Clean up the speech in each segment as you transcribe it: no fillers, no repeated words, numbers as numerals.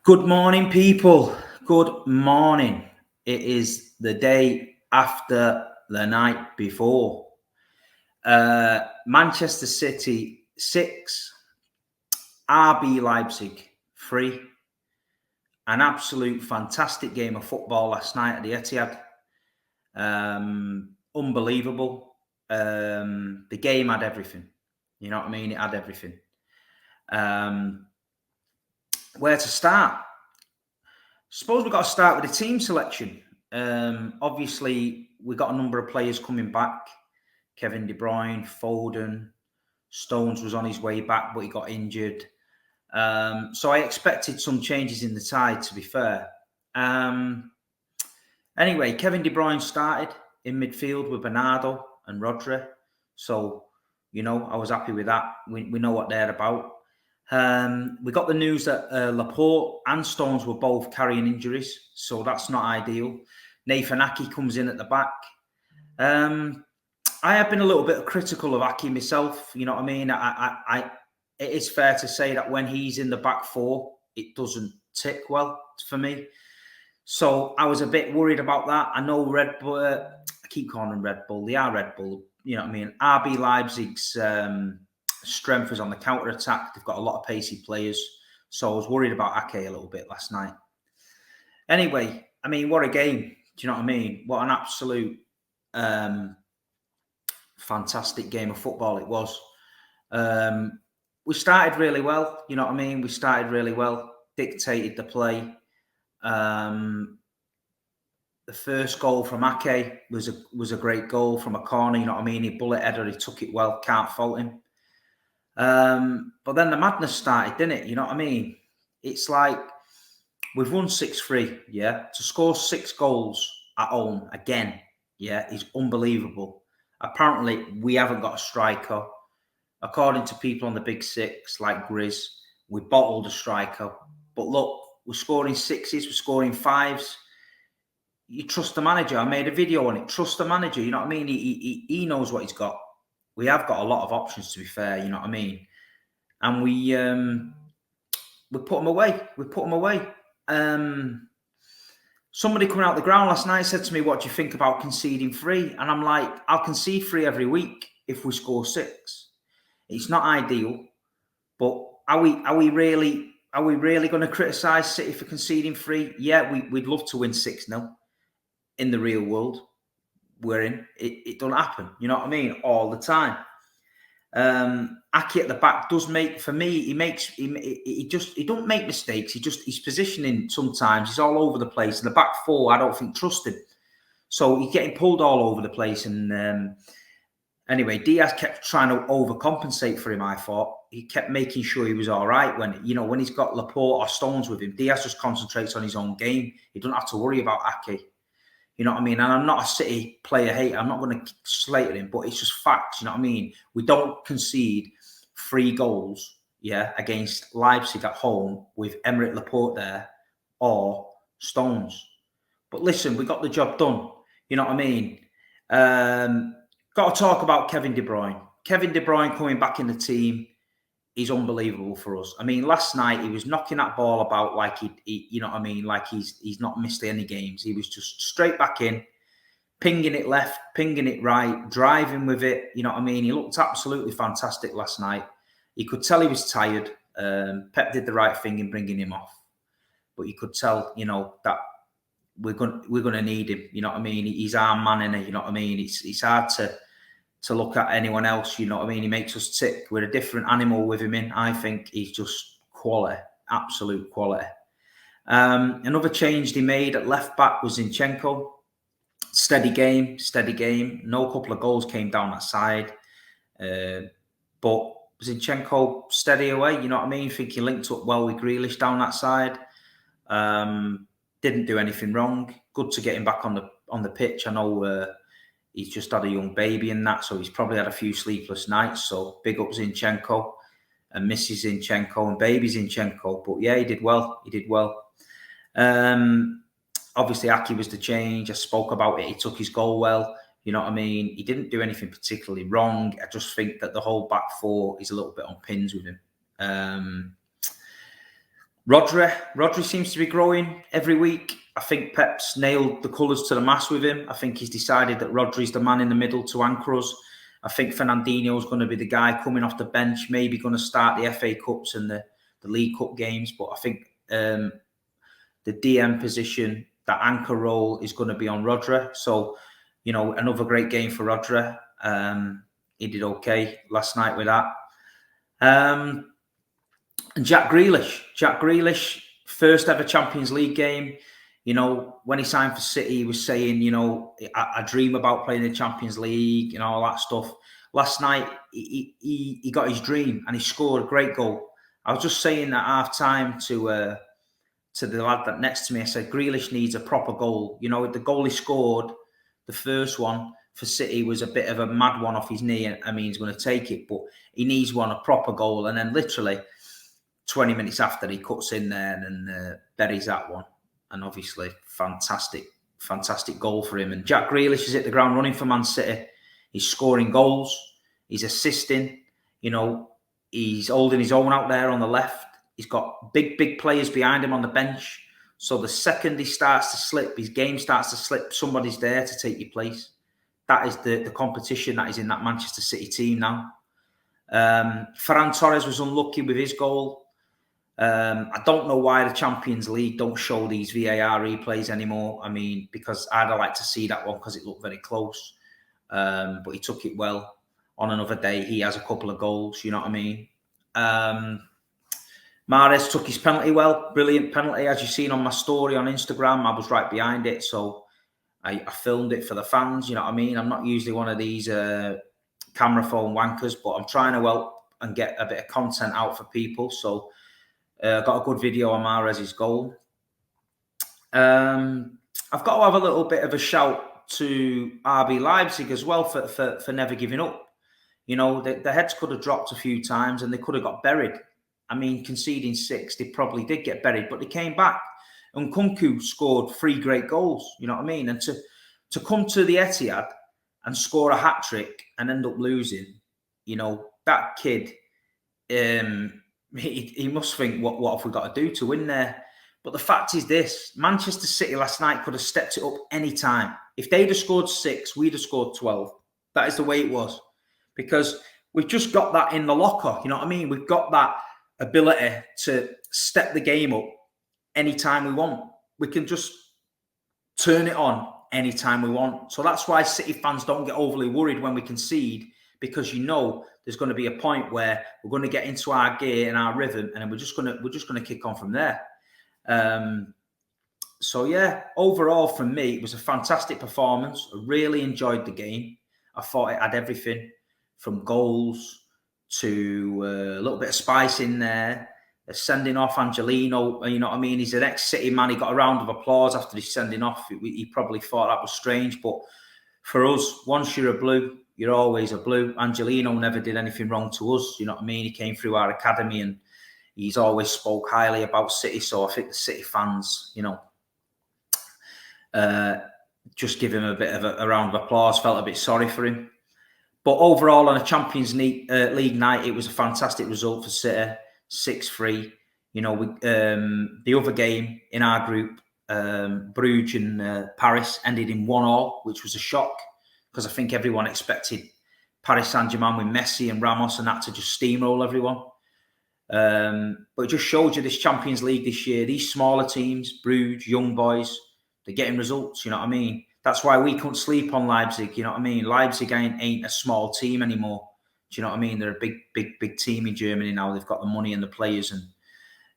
Good morning, people. Good morning. It is the day after the night before. Manchester City 6, RB Leipzig 3. An absolute fantastic game of football last night at the Etihad. Unbelievable. The game had everything. You know what I mean? It had everything. Where to start? Suppose we've got to start with the team selection. Obviously, we got a number of players coming back. Kevin De Bruyne, Foden, Stones was on his way back, but he got injured. So I expected some changes in the side, to be fair. Anyway, Kevin De Bruyne started in midfield with Bernardo and Rodri. So, I was happy with that. We know what they're about. We got the news that Laporte and Stones were both carrying injuries, so that's not ideal. Nathan Ake comes in at the back. I have been a little bit critical of Ake myself. You know what I mean? It is fair to say that when he's in the back four, it doesn't tick well for me. So I was a bit worried about that. I know Red Bull. I keep calling them Red Bull. They are Red Bull. You know what I mean? RB Leipzig's strength is on the counter attack. They've got a lot of pacey players, so I was worried about Ake a little bit last night. Anyway, I mean, what a game! Do you know what I mean? What an absolute fantastic game of football it was. We started really well. You know what I mean? We started really well, dictated the play. The first goal from Ake was a great goal from a corner. You know what I mean? He bullet header. He took it well. Can't fault him. But then the madness started, didn't it? You know what I mean? It's like we've won 6-3, yeah? To score 6 goals at home again, yeah, is unbelievable. Apparently, we haven't got a striker. According to people on the Big Six, like Grizz, we bottled a striker. But look, we're scoring 6s, we're scoring 5s. You trust the manager. I made a video on it. Trust the manager, you know what I mean? He knows what he's got. We have got a lot of options, to be fair, you know what I mean? And we put them away. We put them away. Somebody coming out the ground last night said to me, "What do you think about conceding 3?" And I'm like, I'll concede 3 every week if we score 6. It's not ideal, but are we really going to criticise City for conceding 3? Yeah, we'd love to win 6-0 in the real world we're in. It don't happen, you know what I mean, all the time. Ake at the back does make, for me, he don't make mistakes. His positioning sometimes, he's all over the place. In the back four, I don't think trust him. So he's getting pulled all over the place. And anyway, Diaz kept trying to overcompensate for him, I thought. He kept making sure he was all right when he's got Laporte or Stones with him. Diaz just concentrates on his own game. He doesn't have to worry about Ake. You know what I mean? And I'm not a City player hater. I'm not going to slate at him, but it's just facts. You know what I mean? We don't concede 3 goals, yeah, against Leipzig at home with Emerick Laporte there or Stones. But listen, we got the job done. You know what I mean? Got to talk about Kevin De Bruyne. Kevin De Bruyne coming back in the team is unbelievable for us. I mean, last night he was knocking that ball about like he you know what I mean, like he's not missed any games. He was just straight back in, pinging it left, pinging it right, driving with it. You know what I mean? He looked absolutely fantastic last night. You could tell he was tired. Pep did the right thing in bringing him off, but you could tell, that we're going to need him. You know what I mean? He's our man in it. You know what I mean? It's hard to look at anyone else, you know what I mean? He makes us tick. We're a different animal with him in. I think he's just quality, absolute quality. Another change they made at left back was Zinchenko. Steady game. No couple of goals came down that side. But Zinchenko steady away, you know what I mean? I think he linked up well with Grealish down that side. Didn't do anything wrong. Good to get him back on the pitch. I know he's just had a young baby and that, so he's probably had a few sleepless nights. So big up Zinchenko and Mrs. Zinchenko and baby Zinchenko. But yeah, he did well. Obviously, Ake was the change. I spoke about it. He took his goal well. You know what I mean? He didn't do anything particularly wrong. I just think that the whole back four is a little bit on pins with him. Rodri seems to be growing every week. I think Pep's nailed the colours to the mast with him. I think he's decided that Rodri's the man in the middle to anchor us. I think Fernandinho's going to be the guy coming off the bench, maybe going to start the FA Cups and the League Cup games. But I think the DM position, that anchor role, is going to be on Rodri. So, you know, another great game for Rodri. He did okay last night with that. And Jack Grealish, first ever Champions League game. You know, when he signed for City, he was saying, you know, I dream about playing the Champions League and all that stuff. Last night, he got his dream and he scored a great goal. I was just saying at half time to the lad that next to me, I said, Grealish needs a proper goal. You know, the goal he scored, the first one for City, was a bit of a mad one off his knee. I mean, he's going to take it, but he needs one, a proper goal. And then literally 20 minutes after, he cuts in there and buries that one. And obviously, fantastic goal for him. And Jack Grealish is at the ground running for Man City. He's scoring goals. He's assisting. You know, he's holding his own out there on the left. He's got big players behind him on the bench. So the second he starts to slip, his game starts to slip, somebody's there to take your place. That is the competition that is in that Manchester City team now. Ferran Torres was unlucky with his goal. I don't know why the Champions League don't show these VAR replays anymore. I mean, because I'd like to see that one because it looked very close. But he took it well. On another day, he has a couple of goals, you know what I mean? Mahrez took his penalty well. Brilliant penalty. As you've seen on my story on Instagram, I was right behind it. So I filmed it for the fans, you know what I mean? I'm not usually one of these camera phone wankers, but I'm trying to help and get a bit of content out for people. So got a good video on Mahrez's goal. I've got to have a little bit of a shout to RB Leipzig as well for never giving up. You know, the heads could have dropped a few times and they could have got buried. I mean, conceding 6, they probably did get buried, but they came back. And Nkunku scored 3 great goals, you know what I mean? And to come to the Etihad and score a hat-trick and end up losing, you know, that kid, he must think, what have we got to do to win there? But the fact is this, Manchester City last night could have stepped it up any time. If they'd have scored 6, we'd have scored 12. That is the way it was. Because we've just got that in the locker, you know what I mean? We've got that ability to step the game up anytime we want. We can just turn it on anytime we want. So that's why City fans don't get overly worried when we concede, because you know there's going to be a point where we're going to get into our gear and our rhythm, and then we're just going to kick on from there. So yeah, overall from me, it was a fantastic performance. I really enjoyed the game. I thought it had everything from goals to a little bit of spice in there. Sending off Angelino, you know what I mean? He's an ex-City man. He got a round of applause after his sending off. He probably thought that was strange, but for us, once you're a blue, you're always a blue. Angelino never did anything wrong to us, you know what I mean? He came through our academy and he's always spoke highly about City. So I think the City fans, you know, just give him a bit of a round of applause. Felt a bit sorry for him. But overall, on a Champions League night, it was a fantastic result for City. 6-3. You know, the other game in our group, Bruges and Paris, ended in 1-1, which was a shock because I think everyone expected Paris Saint-Germain with Messi and Ramos and that to just steamroll everyone. But it just shows you this Champions League this year, these smaller teams, Bruges, young boys, they're getting results, you know what I mean? That's why we couldn't sleep on Leipzig, you know what I mean? Leipzig ain't a small team anymore. Do you know what I mean? They're a big team in Germany now. They've got the money and the players, and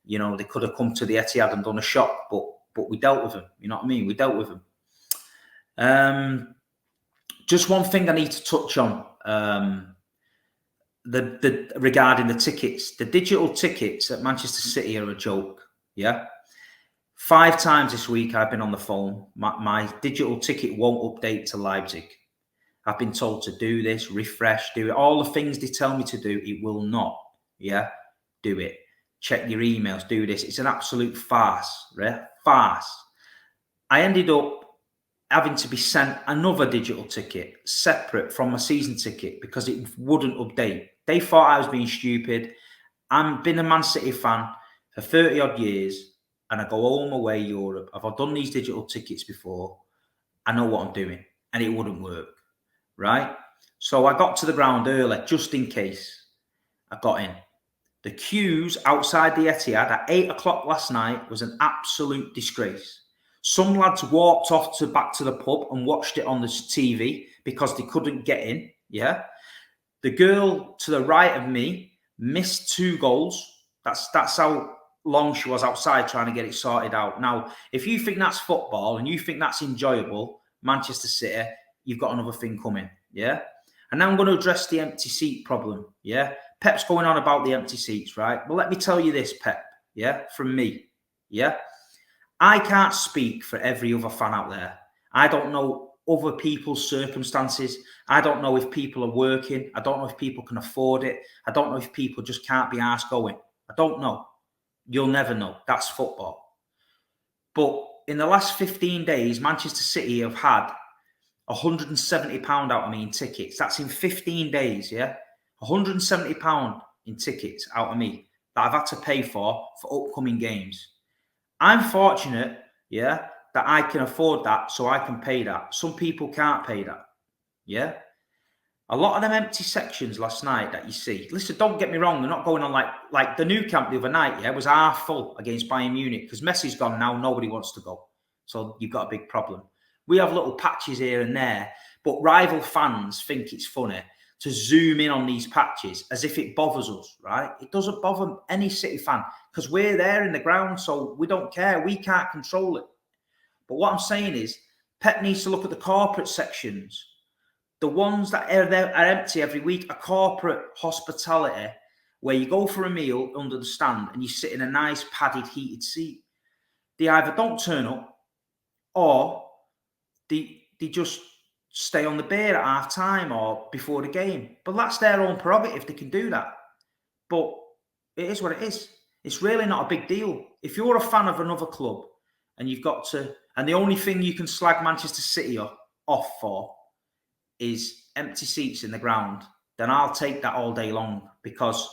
you know they could have come to the Etihad and done a shock, but we dealt with them. You know what I mean? We dealt with them. Just one thing I need to touch on: regarding the tickets. The digital tickets at Manchester City are a joke. Yeah, 5 times this week I've been on the phone. My digital ticket won't update to Leipzig. I've been told to do this, refresh, do it. All the things they tell me to do, it will not. Yeah, do it. Check your emails, do this. It's an absolute farce, right? Farce. I ended up having to be sent another digital ticket separate from my season ticket because it wouldn't update. They thought I was being stupid. I've been a Man City fan for 30 odd years, and I go home, away, Europe. I've done these digital tickets before. I know what I'm doing, and it wouldn't work, right? So I got to the ground early, just in case. I got in. The queues outside the Etihad at 8 o'clock last night was an absolute disgrace. Some lads walked off back to the pub and watched it on the TV because they couldn't get in, yeah? The girl to the right of me missed 2 goals. That's how long she was outside trying to get it sorted out. Now, if you think that's football and you think that's enjoyable, Manchester City, you've got another thing coming, yeah? And now I'm going to address the empty seat problem, yeah? Pep's going on about the empty seats, right? Well, let me tell you this, Pep, yeah, from me, yeah? I can't speak for every other fan out there. I don't know other people's circumstances. I don't know if people are working. I don't know if people can afford it. I don't know if people just can't be arsed going. I don't know. You'll never know. That's football. But in the last 15 days, Manchester City have had £170 out of me in tickets. That's in 15 days, yeah? £170 in tickets out of me that I've had to pay for upcoming games. I'm fortunate, yeah, that I can afford that, so I can pay that. Some people can't pay that, yeah? A lot of them empty sections last night that you see. Listen, don't get me wrong, they're not going on like the new camp the other night, yeah, was half full against Bayern Munich because Messi's gone now, nobody wants to go. So you've got a big problem. We have little patches here and there, but rival fans think it's funny to zoom in on these patches as if it bothers us, right? It doesn't bother any City fan because we're there in the ground, so we don't care. We can't control it. But what I'm saying is Pep needs to look at the corporate sections. The ones that are empty every week are corporate hospitality where you go for a meal under the stand and you sit in a nice padded heated seat. They either don't turn up or they just stay on the beer at half time or before the game. But that's their own prerogative. They can do that. But it is what it is. It's really not a big deal. If you're a fan of another club and you've got to, and the only thing you can slag Manchester City off for is empty seats in the ground, then I'll take that all day long because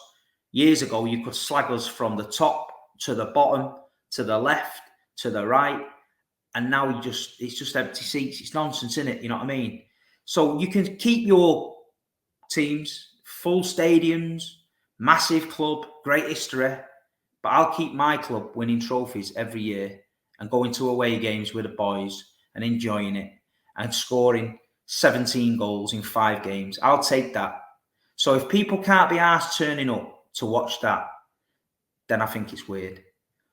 years ago you could slag us from the top to the bottom, to the left, to the right. And now it's just empty seats. It's nonsense, isn't it? You know what I mean? So you can keep your teams, full stadiums, massive club, great history, but I'll keep my club winning trophies every year and going to away games with the boys and enjoying it and scoring 17 goals in 5 games. I'll take that. So if people can't be asked turning up to watch that, then I think it's weird.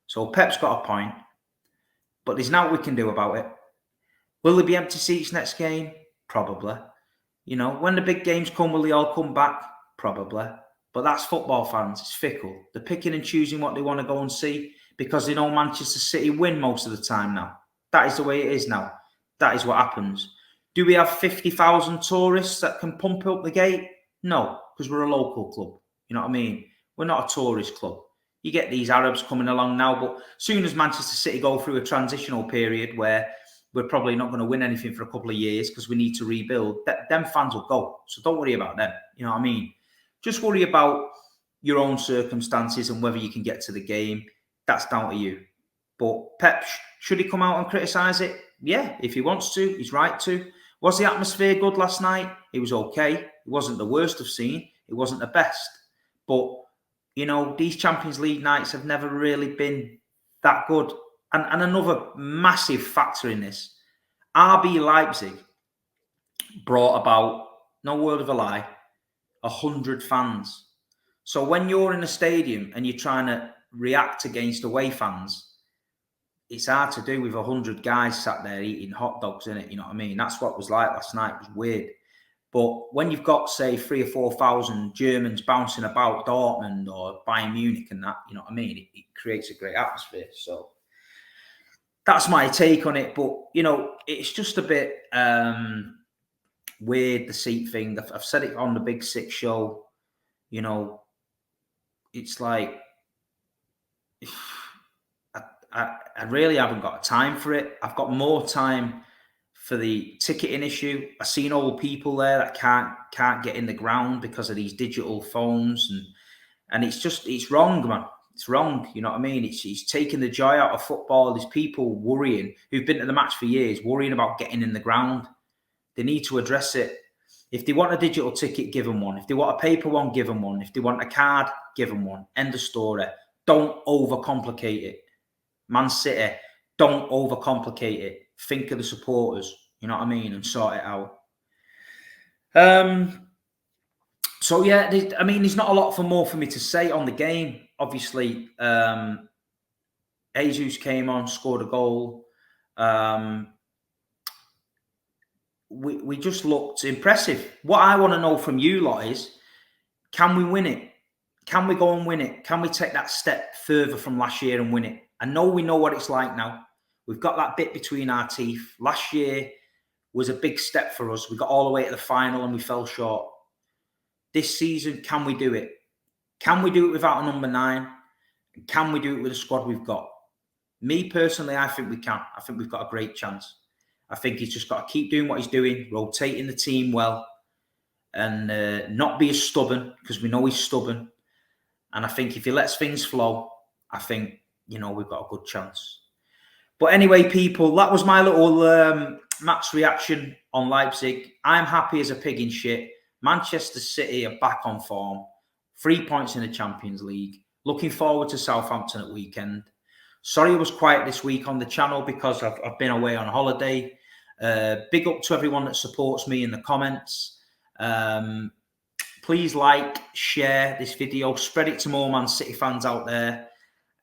So Pep's got a point. But there's nothing we can do about it. Will there be empty seats next game? Probably. You know, when the big games come, will they all come back? Probably. But that's football fans. It's fickle. They're picking and choosing what they want to go and see because they know Manchester City win most of the time now. That is the way it is now. That is what happens. Do we have 50,000 tourists that can pump up the gate? No, because we're a local club. You know what I mean? We're not a tourist club. You get these Arabs coming along now, but soon as Manchester City go through a transitional period where we're probably not going to win anything for a couple of years because we need to rebuild, them fans will go. So don't worry about them. You know what I mean? Just worry about your own circumstances and whether you can get to the game. That's down to you. But Pep, should he come out and criticise it? Yeah, if he wants to, he's right to. Was the atmosphere good last night? It was okay. It wasn't the worst I've seen. It wasn't the best. But you know, these Champions League nights have never really been that good. And another massive factor in this, RB Leipzig brought about, no word of a lie, 100 fans. So when you're in a stadium and you're trying to react against away fans, it's hard to do with 100 guys sat there eating hot dogs, isn't it? You know what I mean? That's what it was like last night. It was weird. But when you've got, say, 3,000 or 4,000 Germans bouncing about Dortmund or Bayern Munich and that, you know what I mean? It creates a great atmosphere. So that's my take on it. But, you know, it's just a bit weird, the seat thing. I've said it on the Big Six show. You know, it's like I really haven't got time for it. I've got more time for the ticketing issue. I've seen old people there that can't get in the ground because of these digital phones, and it's wrong, man. It's wrong, you know what I mean? It's taking the joy out of football. There's people worrying, who've been to the match for years, worrying about getting in the ground. They need to address it. If they want a digital ticket, give them one. If they want a paper one, give them one. If they want a card, give them one. End of story. Don't overcomplicate it. Man City, don't overcomplicate it. Think of the supporters, you know what I mean, and sort it out. So yeah, I mean, there's not a lot more for me to say on the game. Obviously, Jesus came on, scored a goal. We just looked impressive. What I want to know from you lot is, can we win it? Can we go and win it? Can we take that step further from last year and win it? I know we know what it's like now. We've got that bit between our teeth. Last year was a big step for us. We got all the way to the final and we fell short. This season, can we do it? Can we do it without a number 9? Can we do it with the squad we've got? Me personally, I think we can. I think we've got a great chance. I think he's just got to keep doing what he's doing, rotating the team well, and not be as stubborn, because we know he's stubborn. And I think if he lets things flow, I think, we've got a good chance. But anyway, people, that was my little match reaction on Leipzig. I'm happy as a pig in shit. Manchester City are back on form. 3 points in the Champions League. Looking forward to Southampton at weekend. Sorry I was quiet this week on the channel because I've been away on holiday. Big up to everyone that supports me in the comments. Please like, share this video. Spread it to more Man City fans out there.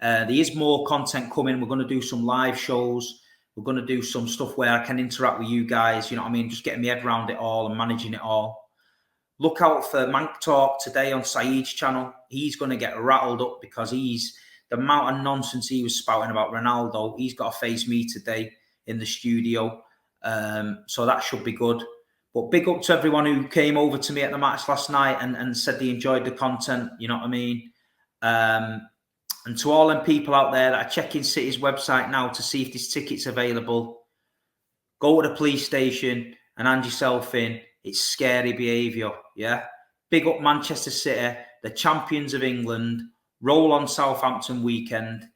There is more content coming. We're going to do some live shows. We're going to do some stuff where I can interact with you guys. You know what I mean? Just getting my head around it all and managing it all. Look out for Mank Talk today on Saeed's channel. He's going to get rattled up because the amount of nonsense he was spouting about Ronaldo, he's got to face me today in the studio. So that should be good. But big up to everyone who came over to me at the match last night and said they enjoyed the content. You know what I mean? And to all them people out there that are checking City's website now to see if this ticket's available, go to the police station and hand yourself in. It's scary behaviour, yeah? Big up Manchester City, the champions of England. Roll on Southampton weekend.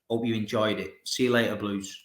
Hope you enjoyed it. See you later, Blues.